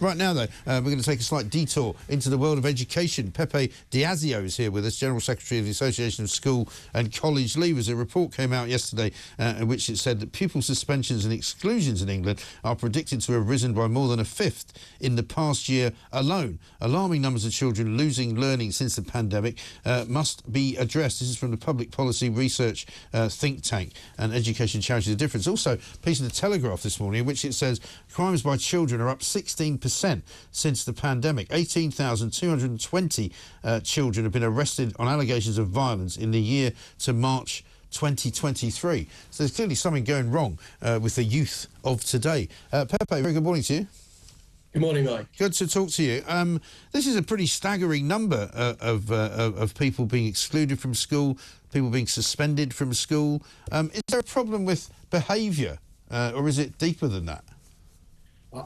Right now, though, we're going to take a slight detour into the world of education. Pepe Diazio is here with us, General Secretary of the Association of School and College Leavers. A report came out yesterday in which it said that pupil suspensions and exclusions in England are predicted to have risen by more than a fifth in the past year alone. Alarming numbers of children losing learning since the pandemic must be addressed. This is from the Public Policy Research think tank and Education Charities of Difference. Also, a piece of the Telegraph this morning in which it says crimes by children are up 16% since the pandemic. 18,220 children have been arrested on allegations of violence in the year to March 2023. So there's clearly something going wrong with the youth of today. Pepe, very good morning to you. Good morning, Mike. Good to talk to you. This is a pretty staggering number of people being excluded from school, people being suspended from school. Is there a problem with behaviour, or is it deeper than that?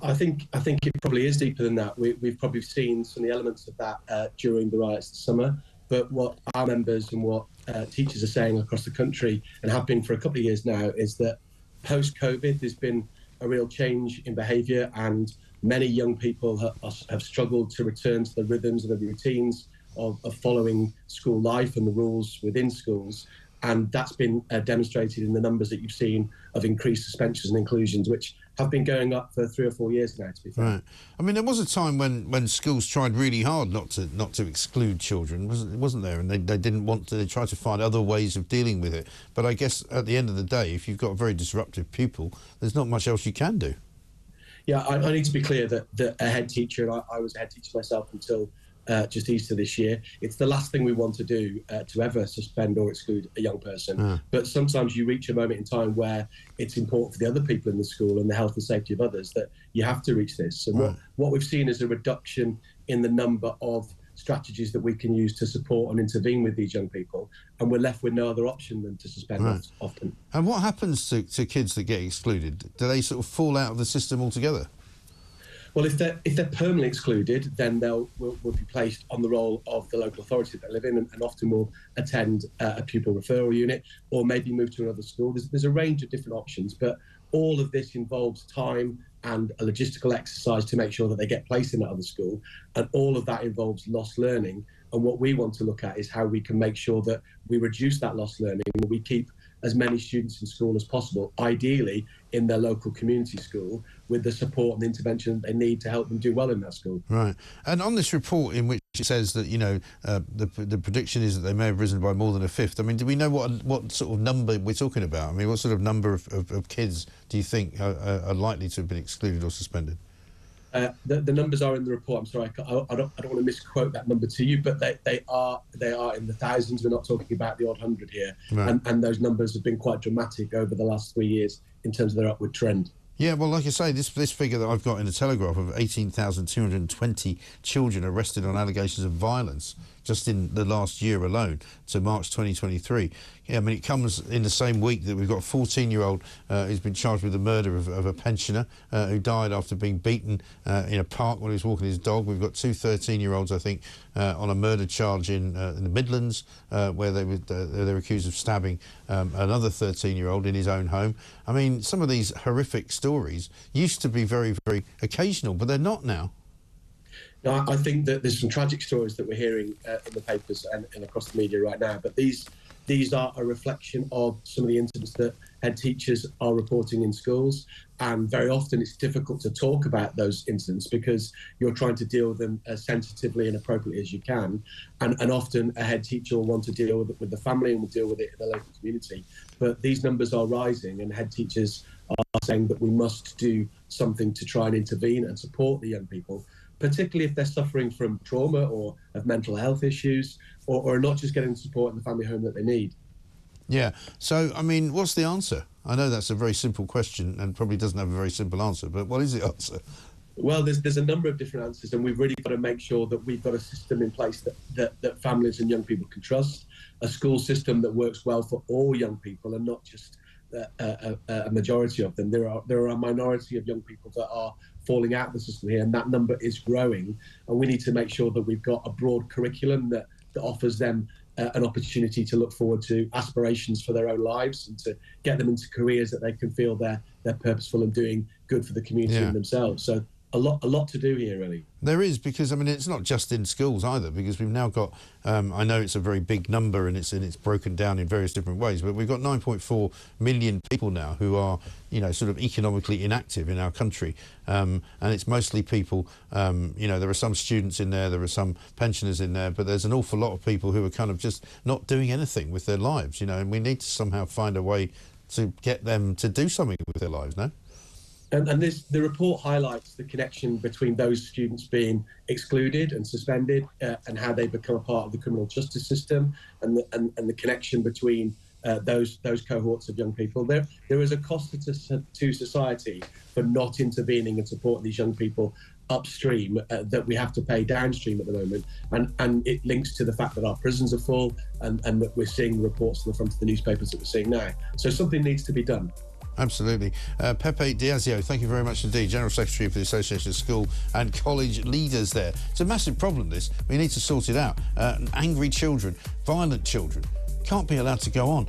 I think it probably is deeper than that. We've probably seen some of the elements of that during the riots this summer. But what our members and what teachers are saying across the country, and have been for a couple of years now, is that post-COVID there's been a real change in behaviour, and many young people have struggled to return to the rhythms and the routines of following school life and the rules within schools. And that's been demonstrated in the numbers that you've seen of increased suspensions and inclusions, which have been going up for 3 or 4 years now, to be fair. Right. I mean, there was a time when schools tried really hard not to exclude children, wasn't there? And they didn't want to. They tried to find other ways of dealing with it. But I guess at the end of the day, if you've got a very disruptive pupil, there's not much else you can do. Yeah, I need to be clear that a head teacher, and I was a head teacher myself until just Easter this year, it's the last thing we want to do to ever suspend or exclude a young person. But sometimes you reach a moment in time where it's important for the other people in the school and the health and safety of others that you have to reach this. And what we've seen is a reduction in the number of strategies that we can use to support and intervene with these young people, and we're left with no other option than to suspend often. And what happens to kids that get excluded? Do they sort of fall out of the system altogether? Well, if they're permanently excluded, then they'll will be placed on the roll of the local authority that they live in, and often will attend a pupil referral unit or maybe move to another school. There's a range of different options, but all of this involves time and a logistical exercise to make sure that they get placed in that other school, and all of that involves lost learning. And what we want to look at is how we can make sure that we reduce that lost learning, and we keep as many students in school as possible, ideally in their local community school, with the support and the intervention they need to help them do well in that school. Right. And on this report in which it says that, you know, the prediction is that they may have risen by more than a fifth, I mean, do we know what sort of number we're talking about? I mean, what sort of number of kids do you think are likely to have been excluded or suspended? The numbers are in the report. I'm sorry, I don't want to misquote that number to you, but they are in the thousands. We're not talking about the odd hundred here, right. and those numbers have been quite dramatic over the last 3 years in terms of their upward trend. Yeah, well, like I say, this figure that I've got in the Telegraph of 18,220 children arrested on allegations of violence just in the last year alone to March 2023. Yeah, I mean, it comes in the same week that we've got a 14-year-old who's been charged with the murder of a pensioner who died after being beaten in a park when he was walking his dog. We've got 2 13-year-olds, I think, on a murder charge in the Midlands where they're accused of stabbing another 13-year-old in his own home. I mean, some of these horrific stories used to be very, very occasional, but they're not now. No, I think that there's some tragic stories that we're hearing in the papers and across the media right now, but these are a reflection of some of the incidents that head teachers are reporting in schools, and very often it's difficult to talk about those incidents because you're trying to deal with them as sensitively and appropriately as you can, and often a head teacher will want to deal with the family and will deal with it in the local community. But these numbers are rising, and head teachers are saying that we must do something to try and intervene and support the young people, particularly if they're suffering from trauma or of mental health issues, or not just getting the support in the family home that they need. Yeah, so, I mean, what's the answer? I know that's a very simple question and probably doesn't have a very simple answer, but what is the answer? Well, there's a number of different answers, and we've really got to make sure that we've got a system in place that families and young people can trust, a school system that works well for all young people and not just a majority of them. There are a minority of young people that are falling out of the system here, and that number is growing, and we need to make sure that we've got a broad curriculum that offers them an opportunity to look forward to aspirations for their own lives and to get them into careers that they can feel they're purposeful and doing good for the community and themselves. So a lot to do here, really. There is, because I mean it's not just in schools either, because we've now got I know it's a very big number and it's broken down in various different ways, but we've got 9.4 million people now who are, you know, sort of economically inactive in our country, and it's mostly people, you know, there are some students in there are some pensioners in there, but there's an awful lot of people who are kind of just not doing anything with their lives, you know, and we need to somehow find a way to get them to do something with their lives, no? And the report highlights the connection between those students being excluded and suspended, and how they become a part of the criminal justice system, and the connection between those cohorts of young people. There is a cost to society for not intervening and supporting these young people upstream that we have to pay downstream at the moment, and it links to the fact that our prisons are full, and that we're seeing reports on the front of the newspapers that we're seeing now. So something needs to be done. Absolutely. Pepe Diazio, thank you very much indeed, General Secretary for the Association of School and College Leaders there. It's a massive problem, this. We need to sort it out. Angry children, violent children, can't be allowed to go on.